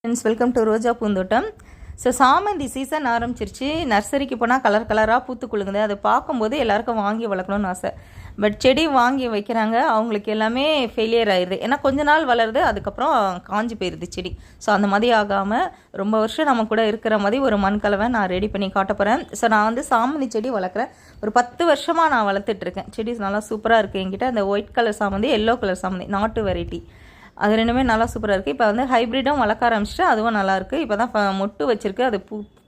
Friends, welcome to Roja Poonthottam. So சாமந்தி season ஆரம்பிச்சிருச்சு. நர்சரிக்கு போனால் கலர் கலராக பூத்து குலுங்குது. அதை பார்க்கும்போது எல்லாருக்கும் வாங்கி வளர்க்கணும்னு ஆசை. பட் செடி வாங்கி வைக்கிறாங்க, அவங்களுக்கு எல்லாமே ஃபெயிலியர் ஆயிடுது. ஏன்னா கொஞ்ச நாள் வளருது, அதுக்கப்புறம் காஞ்சி போயிடுது செடி. ஸோ அந்த மாதிரி ஆகாமல் ரொம்ப வருஷம் நம்ம கூட இருக்கிற மாதிரி ஒரு மண் கலவை நான் ரெடி பண்ணி காட்ட போகிறேன். ஸோ நான் வந்து சாமந்தி செடி வளர்க்குறேன். ஒரு 10 வருஷமாக நான் வளர்த்துட்ருக்கேன். செடி நல்லா சூப்பராக இருக்குது என்கிட்ட. அந்த ஒயிட் கலர் சாமந்தி, எல்லோ கலர் சாமந்தி, நாட்டு வெரைட்டி, அது ரெண்டுமே நல்லா சூப்பராக இருக்குது. இப்போ வந்து ஹைப்ரிடும் வளர்க்க ஆரம்பிச்சிட்டு அதுவும் நல்லாயிருக்கு. இப்போ தான் மொட்டு வச்சுருக்கு. அது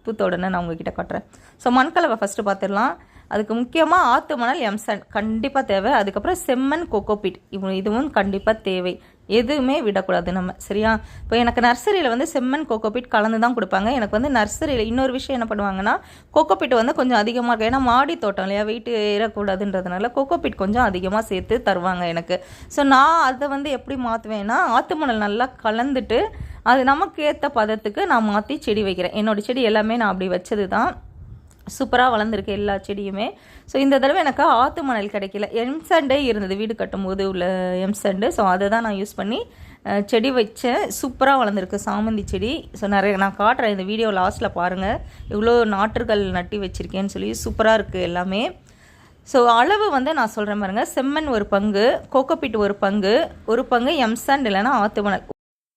பூத்த உடனே நான் உங்ககிட்ட காட்டுறேன். ஸோ மண்கலவை ஃபஸ்ட்டு பார்த்துடலாம். அதுக்கு முக்கியமாக ஆற்று மணல், எம்சாண்ட் கண்டிப்பாக தேவை. அதுக்கப்புறம் செம்மண், கொக்கோபீட், இதுவும் கண்டிப்பாக தேவை. எதுவுமே விடக்கூடாது நம்ம, சரியா? இப்போ எனக்கு நர்சரியில் வந்து செம்மண், கொக்கோபீட் கலந்து தான் கொடுப்பாங்க. எனக்கு வந்து நர்சரியில் இன்னொரு விஷயம் என்ன பண்ணுவாங்கன்னா, கொக்கோபீட் வந்து கொஞ்சம் அதிகமாக இருக்கும். ஏன்னா மாடி தோட்டம் இல்லையா, வெயிட்டு ஏறக்கூடாதுன்றதுனால கொக்கோபீட் கொஞ்சம் அதிகமாக சேர்த்து தருவாங்க எனக்கு. ஸோ நான் அதை வந்து எப்படி மாற்றுவேன்னா, ஆற்று மணல் நல்லா கலந்துட்டு அது நமக்கு ஏற்ற பதத்துக்கு நான் மாற்றி செடி வைக்கிறேன். என்னோடய செடி எல்லாமே நான் அப்படி வச்சது தான். சூப்பராக வளர்ந்துருக்கு எல்லா செடியுமே. ஸோ இந்த தடவை எனக்கு ஆற்று மணல் கிடைக்கல. எம்சாண்டே இருந்தது வீடு கட்டும்போது உள்ள எம்சாண்டு. ஸோ அதை தான் நான் யூஸ் பண்ணி செடி வச்சேன். சூப்பராக வளர்ந்துருக்கு சாமந்தி செடி. ஸோ நிறைய நான் காட்டுறேன், இந்த வீடியோ லாஸ்ட்டில் பாருங்கள் இவ்வளோ நாற்றுகள் நட்டி வச்சுருக்கேன்னு சொல்லி. சூப்பராக இருக்குது எல்லாமே. ஸோ அளவு வந்து நான் சொல்கிறேன் பாருங்கள். செம்மண் ஒரு பங்கு, கோகோபீட் ஒரு பங்கு எம்சாண்ட் இல்லைன்னா ஆற்று மணல்.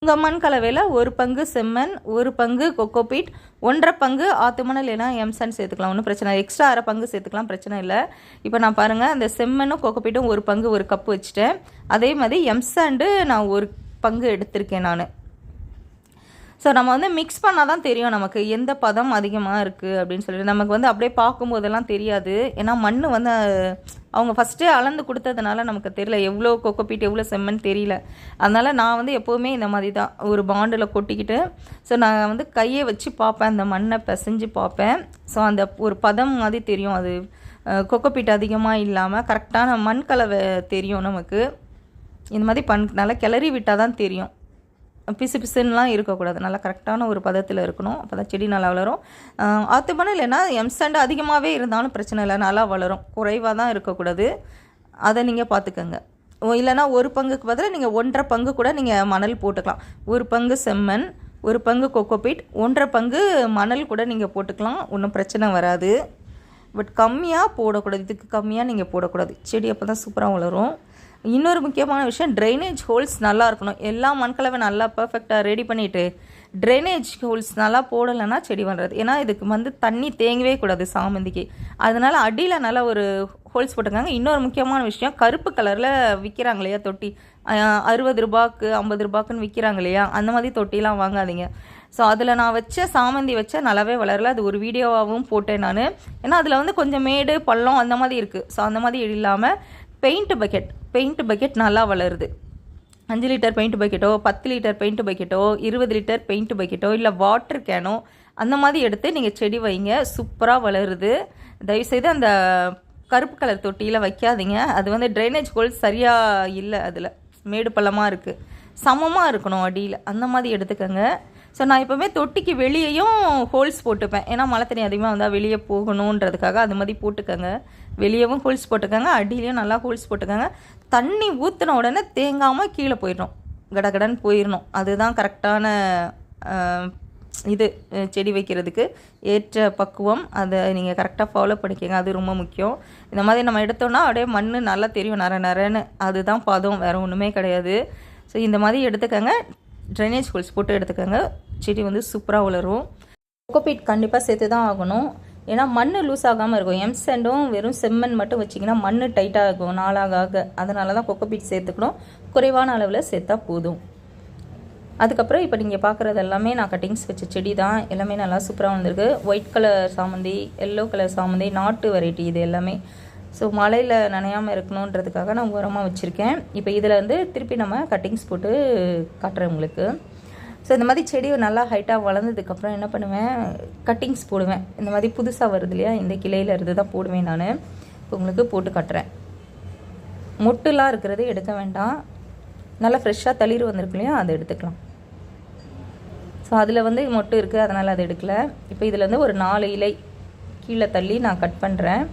உங்கள் மண் கலவையில் ஒரு பங்கு செம்மண், ஒரு பங்கு கொக்கோபீட், 1.5 பங்கு ஆற்று மணல் இல்லைனா எம்சாண்ட் சேர்த்துக்கலாம். ஒன்றும் பிரச்சனை இல்லை. எக்ஸ்ட்ரா 1/2 பங்கு சேர்த்துக்கலாம், பிரச்சனை இல்லை. இப்போ நான் பாருங்கள், அந்த செம்மண்ணும் கொக்கோபீட்டும் ஒரு பங்கு ஒரு கப்பு வச்சுட்டேன். அதே மாதிரி எம்சாண்டு நான் ஒரு பங்கு எடுத்திருக்கேன் நான். ஸோ நம்ம வந்து மிக்ஸ் பண்ணால் தான் தெரியும் நமக்கு எந்த பதம் அதிகமாக இருக்குது அப்படின்னு சொல்லிட்டு. நமக்கு வந்து அப்படியே பார்க்கும்போதெல்லாம் தெரியாது. ஏன்னா மண் வந்து அவங்க ஃபஸ்ட்டே அளந்து கொடுத்ததுனால நமக்கு தெரியல எவ்வளோ கொக்கோபீட் எவ்வளோ செம்மண் தெரியல. அதனால் நான் வந்து எப்போவுமே இந்த மாதிரி தான் ஒரு பாண்டில் கொட்டிக்கிட்டு, ஸோ நான் வந்து கையை வச்சு பார்ப்பேன், அந்த மண்ணை பிசைஞ்சு பார்ப்பேன். ஸோ அந்த ஒரு பதம் மாதிரி தெரியும். அது கொக்கோபீட் அதிகமாக இல்லாமல் கரெக்டான மண் கலவை தெரியும் நமக்கு. இந்த மாதிரி நல்லா கிளறி விட்டால் தான் தெரியும். பிசு பிசுன்னெலாம் இருக்கக்கூடாது. நல்லா கரெக்டான ஒரு பதத்தில் இருக்கணும். அப்போ தான் செடி நல்லா வளரும். ஆற்று மணல் இல்லைன்னா எம்சாண்டு அதிகமாகவே இருந்தாலும் பிரச்சனை இல்லை, நல்லா வளரும். குறைவாக தான் இருக்கக்கூடாது. அதை நீங்கள் பார்த்துக்கோங்க. இல்லைனா ஒரு பங்குக்கு பதிலாக நீங்கள் 1.5 பங்கு கூட நீங்கள் மணல் போட்டுக்கலாம். ஒரு பங்கு செம்மண், ஒரு பங்கு கொக்கோபீட், 1.5 பங்கு மணல் கூட நீங்கள் போட்டுக்கலாம். ஒன்றும் பிரச்சனை வராது. பட் கம்மியாக போடக்கூடாது. இதுக்கு கம்மியாக நீங்கள் போடக்கூடாது. செடி அப்போ தான் சூப்பராக வளரும். இன்னொரு முக்கியமான விஷயம், ட்ரைனேஜ் ஹோல்ஸ் நல்லா இருக்கணும். எல்லா மண்கலவை நல்லா பர்ஃபெக்டாக ரெடி பண்ணிவிட்டு ட்ரைனேஜ் ஹோல்ஸ் நல்லா போடலைன்னா செடி வளராது. ஏன்னா இதுக்கு வந்து தண்ணி தேங்கவே கூடாது சாமந்திக்கு. அதனால் அடியில் நல்லா ஒரு ஹோல்ஸ் போட்டுருக்காங்க. இன்னொரு முக்கியமான விஷயம், கருப்பு கலரில் விற்கிறாங்க இல்லையா தொட்டி, 60 ரூபாய்க்கு 50 ரூபாய்க்குன்னு விற்கிறாங்க இல்லையா, அந்த மாதிரி தொட்டிலாம் வாங்காதீங்க. ஸோ அதில் நான் சாமந்தி நல்லாவே வளரல. அது ஒரு வீடியோவாகவும் போட்டேன் நான். ஏன்னா அதில் வந்து கொஞ்சம் மேடு பள்ளம் அந்த மாதிரி இருக்குது. ஸோ அந்த மாதிரி இல்லாமல் பெயிண்ட் பக்கெட் நல்லா வளருது. 5 லிட்டர் பெயிண்ட் பக்கெட்டோ, 10 லிட்டர் பெயிண்ட் பக்கெட்டோ, 20 லிட்டர் பெயிண்ட் பக்கெட்டோ, இல்லை வாட்டர் கேனோ அந்த மாதிரி எடுத்து நீங்கள் செடி வைங்க. சூப்பராக வளருது. தயவுசெய்து அந்த கருப்பு கலர் தொட்டியில் வைக்காதீங்க. அது வந்து ட்ரைனேஜ் ஹோல்ஸ் சரியாக இல்லை, அதில் மேடு பள்ளமாக இருக்குது. சமமாக இருக்கணும் அடியில், அந்த மாதிரி எடுத்துக்கோங்க. ஸோ நான் எப்போவுமே தொட்டிக்கு வெளியேயும் ஹோல்ஸ் போட்டுப்பேன். ஏன்னா மழை தண்ணி அதிகமாக வந்தால் வெளியே போகணுன்றதுக்காக அது மாதிரி போட்டுக்கோங்க. வெளியவும் ஹோல்ஸ் போட்டுக்கோங்க, அடியிலையும் நல்லா ஹோல்ஸ் போட்டுக்கோங்க. தண்ணி ஊற்றின உடனே தேங்காமல் கீழே போயிடணும், கடகடன்னு போயிடணும். அதுதான் கரெக்டான இது செடி வைக்கிறதுக்கு ஏற்ற பக்குவம். அதை நீங்கள் கரெக்டாக ஃபாலோ பண்ணிக்கோங்க. அது ரொம்ப முக்கியம். இந்த மாதிரி நம்ம எடுத்தோன்னா அப்படியே மண் நல்லா தெரியும், நரன்னு. அதுதான் பதம், வேறு ஒன்றுமே கிடையாது. ஸோ இந்த மாதிரி எடுத்துக்கோங்க. ட்ரைனேஜ் ஹோல்ஸ் போட்டு எடுத்துக்கோங்க. செடி வந்து சூப்பராக வளரும். கொக்கோபீட் கண்டிப்பாக சேர்த்து தான் ஆகணும். ஏன்னா மண் லூஸ் ஆகாமல் இருக்கும். எம்சாண்டும் வெறும் செம்மண் மட்டும் வச்சிங்கன்னா மண் டைட்டாக இருக்கும் நாளாக. அதனால தான் கொக்கோபீட் சேர்த்துக்கணும். குறைவான அளவில் சேர்த்தா போதும். அதுக்கப்புறம் இப்போ நீங்கள் பார்க்குறது எல்லாமே நான் கட்டிங்ஸ் வச்ச செடி தான். எல்லாமே நல்லா சூப்பராக வந்திருக்கு. ஒயிட் கலர் சாமந்தி, எல்லோ கலர் சாமந்தி, நாட்டு வெரைட்டி இது எல்லாமே. ஸோ மழையில் நனையாமல் இருக்கணுன்றதுக்காக நான் உரமாக வச்சுருக்கேன். இப்போ இதில் வந்து திருப்பி நம்ம கட்டிங்ஸ் போட்டு காட்டுறேன் உங்களுக்கு. ஸோ இந்த மாதிரி செடி நல்லா ஹைட்டாக வளர்ந்ததுக்கப்புறம் என்ன பண்ணுவேன், கட்டிங்ஸ் போடுவேன். இந்த மாதிரி புதுசாக வருது இல்லையா, இந்த கிளையில் இருந்து தான் போடுவேன் நான். இப்போ உங்களுக்கு போட்டு காட்டுறேன். மொட்டுலாம் இருக்கிறது எடுக்க வேண்டாம். நல்லா ஃப்ரெஷ்ஷாக தளிர் வந்திருக்கு இல்லையா, அதை எடுத்துக்கலாம். ஸோ அதில் வந்து மொட்டு இருக்குது, அதனால் அதை எடுக்கலை. இப்போ இதில் வந்து ஒரு 4 இலை கீழே தள்ளி நான் கட் பண்ணுறேன்.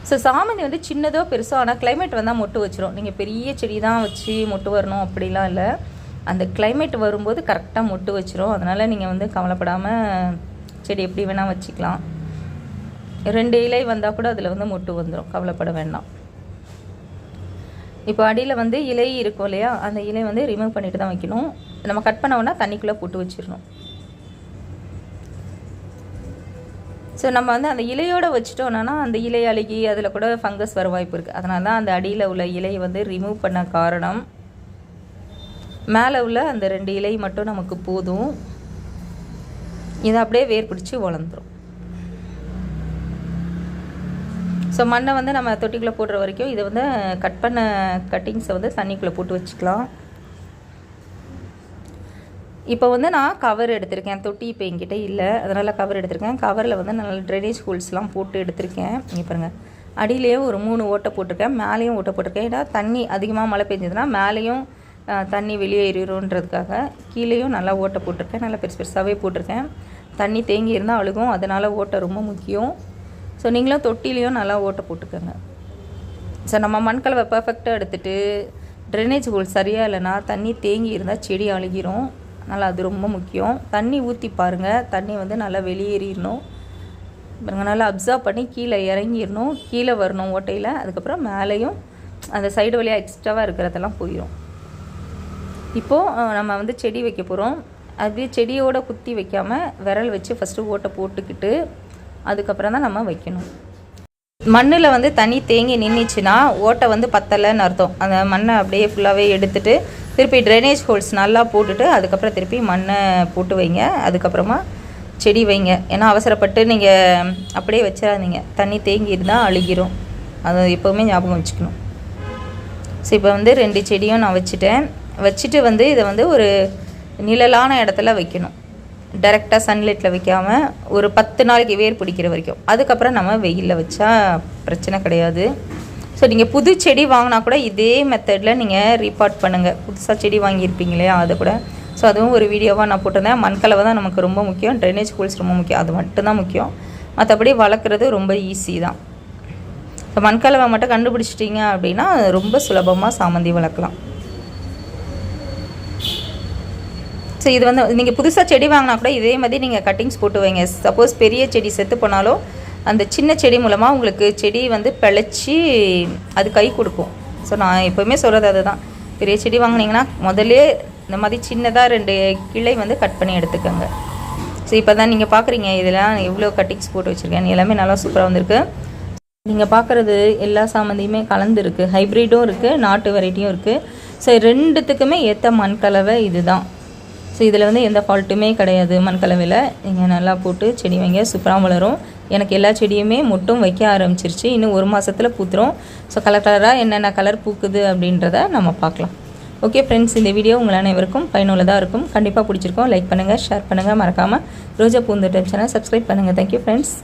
ஸோ சாமந்தி வந்து சின்னதோ பெருசோ, ஆனால் கிளைமேட் வந்தால் மொட்டு வச்சிரும். நீங்கள் பெரிய செடி தான் வச்சு மொட்டு வரணும் அப்படிலாம் இல்லை. அந்த கிளைமேட் வரும்போது கரெக்டாக மொட்டு வச்சிரும். அதனால் நீங்கள் வந்து கவலைப்படாமல் செடி எப்படி வேணால் வச்சுக்கலாம். 2 இலை வந்தால் கூட அதில் வந்து மொட்டு வந்துடும், கவலைப்பட வேண்டாம். இப்போ அடியில் வந்து இலை இருக்கும் இல்லையா, அந்த இலை வந்து ரிமூவ் பண்ணிட்டு தான் வைக்கணும். நம்ம கட் பண்ண உடனே தண்ணிக்குள்ளே போட்டு வச்சிடணும். ஸோ நம்ம வந்து அந்த இலையோடு வச்சுட்டோன்னா அந்த இலை அழுகி அதில் கூட ஃபங்கஸ் வர வாய்ப்பு இருக்குது. அதனால தான் அந்த அடியில் உள்ள இலையை வந்து ரிமூவ் பண்ண காரணம். மேலே உள்ள அந்த 2 இலை மட்டும் நமக்கு போதும். இதை அப்படியே வேர் பிடிச்சி வளர்ந்துடும். ஸோ மண்ணை வந்து நம்ம தொட்டிக்குள்ளே போடுற வரைக்கும் இதை வந்து கட் பண்ண கட்டிங்ஸை வந்து தண்ணிக்குள்ளே போட்டு வச்சுக்கலாம். இப்போ வந்து நான் கவர் எடுத்திருக்கேன். தொட்டி இப்போ என்கிட்ட இல்லை, அதனால் கவர் எடுத்திருக்கேன். கவரில் வந்து நல்ல ட்ரைனேஜ் ஹோல்ஸ்லாம் போட்டு எடுத்திருக்கேன். இங்கே பாருங்கள், அடியிலேயே ஒரு 3 ஓட்டை போட்டிருக்கேன், மேலேயும் ஓட்டை போட்டிருக்கேன். ஏன்னா தண்ணி அதிகமாக மழை பெஞ்சதுன்னா மேலேயும் தண்ணி வெளியே ஏறிடும்ன்றதுக்காக கீழேயும் நல்லா ஓட்டை போட்டிருக்கேன். நல்லா பெருசு பெருசாகவே போட்டிருக்கேன். தண்ணி தேங்கி இருந்தால் அழுகும், அதனால் ஓட்டை ரொம்ப முக்கியம். ஸோ நீங்களும் தொட்டிலையும் நல்லா ஓட்டை போட்டுக்கோங்க. ஸோ நம்ம மண்கலவை பர்ஃபெக்டாக எடுத்துகிட்டு ட்ரைனேஜ் ஹோல் சரியாக இல்லைன்னா தண்ணி தேங்கி இருந்தால் செடி அழுகிரும். அதனால் அது ரொம்ப முக்கியம். தண்ணி ஊற்றி பாருங்கள், தண்ணி வந்து நல்லா வெளியேறிடணும். நல்லா அப்சர்வ் பண்ணி கீழே இறங்கிடணும், கீழே வரணும் ஓட்டையில். அதுக்கப்புறம் மேலேயும் அந்த சைடு வழியாக எக்ஸ்ட்ராவாக இருக்கிறதெல்லாம் போயிடும். இப்போது நம்ம வந்து செடி வைக்க போகிறோம். அப்படியே செடியோடு குத்தி வைக்காமல் விரல் வச்சு ஃபஸ்ட்டு ஓட்டை போட்டுக்கிட்டு அதுக்கப்புறம் தான் நம்ம வைக்கணும். மண்ணில் வந்து தண்ணி தேங்கி நின்றுச்சுன்னா ஓட்டை வந்து பத்தலைன்னு அர்த்தம். அந்த மண்ணை அப்படியே ஃபுல்லாகவே எடுத்துகிட்டு திருப்பி ட்ரைனேஜ் ஹோல்ஸ் நல்லா போட்டுட்டு அதுக்கப்புறம் திருப்பி மண்ணை போட்டு வைங்க. அதுக்கப்புறமா செடி வைங்க. ஏன்னா அவசரப்பட்டு நீங்கள் அப்படியே வச்சிடாதீங்க, தண்ணி தேங்கி இருந்தால் அழுகிரும். அது எப்போவுமே ஞாபகம் வச்சுக்கணும். ஸோ இப்போ வந்து 2 செடியும் நான் வச்சுட்டு வந்து இதை வந்து ஒரு நிழலான இடத்துல வைக்கணும். டைரெக்டாக சன்லைட்டில் வைக்காமல் ஒரு 10 நாளைக்கு வேர் பிடிக்கிற வரைக்கும். அதுக்கப்புறம் நம்ம வெயிலில் வச்சா பிரச்சனை கிடையாது. ஸோ நீங்கள் புது செடி வாங்கினா கூட இதே மெத்தடில் நீங்கள் ரீபார்ட் பண்ணுங்கள். புதுசாக செடி வாங்கியிருப்பீங்க இல்லையா, அதை கூட. ஸோ அதுவும் ஒரு வீடியோவாக நான் போட்டிருந்தேன். மண்கலவை தான் நமக்கு ரொம்ப முக்கியம், ட்ரைனேஜ் ஹோல்ஸ் ரொம்ப முக்கியம், அது மட்டும்தான் முக்கியம். மற்றபடி வளர்க்குறது ரொம்ப ஈஸி தான். ஸோ மண்கலவை மட்டும் கண்டுபிடிச்சிட்டிங்க அப்படின்னா ரொம்ப சுலபமாக சாமந்தி வளர்க்கலாம். ஸோ இது வந்து நீங்கள் புதுசாக செடி வாங்கினா கூட இதே மாதிரி நீங்கள் கட்டிங்ஸ் போட்டு வைங்க. சப்போஸ் பெரிய செடி செத்து போனாலும் அந்த சின்ன செடி மூலமாக உங்களுக்கு செடி வந்து பிழைச்சி அது கை கொடுக்கும். ஸோ நான் எப்போவுமே சொல்கிறது அதுதான். பெரிய செடி வாங்கினீங்கன்னா முதல்ல இந்த மாதிரி சின்னதாக 2 கிளை வந்து கட் பண்ணி எடுத்துக்கோங்க. ஸோ இப்போ தான் நீங்கள் பார்க்குறீங்க இதெல்லாம் எவ்வளோ கட்டிங்ஸ் போட்டு வச்சுருக்கேன், எல்லாமே நல்லா சூப்பராக வந்திருக்கு. நீங்கள் பார்க்குறது எல்லா சாமந்தியுமே கலந்துருக்கு, ஹைப்ரிடும் இருக்குது, நாட்டு வெரைட்டியும் இருக்குது. ஸோ 2த்துக்குமே ஏற்ற மண்கலவை இது தான். ஸோ இதில் வந்து எந்த ஃபால்ட்டுமே கிடையாது. மண்கலவையில் நீங்கள் நல்லா போட்டு செடி வைங்க, சூப்பராக வளரும். எனக்கு எல்லா செடியுமே மொட்டும் வைக்க ஆரம்பிச்சிருச்சு. இன்னும் 1 மாதத்தில் பூத்துரும். ஸோ கலராக என்னென்ன கலர் பூக்குது அப்படின்றத நம்ம பார்க்கலாம். ஓகே ஃப்ரெண்ட்ஸ், இந்த வீடியோ உங்கள் அனைவருக்கும் பயனுள்ளதாக இருக்கும். கண்டிப்பாக பிடிச்சிருக்கோம். லைக் பண்ணுங்கள், ஷேர் பண்ணுங்கள், மறக்காமல் ரோஜா பூந்தோட்டம் சேனல் சப்ஸ்கிரைப் பண்ணுங்கள். Thank you friends.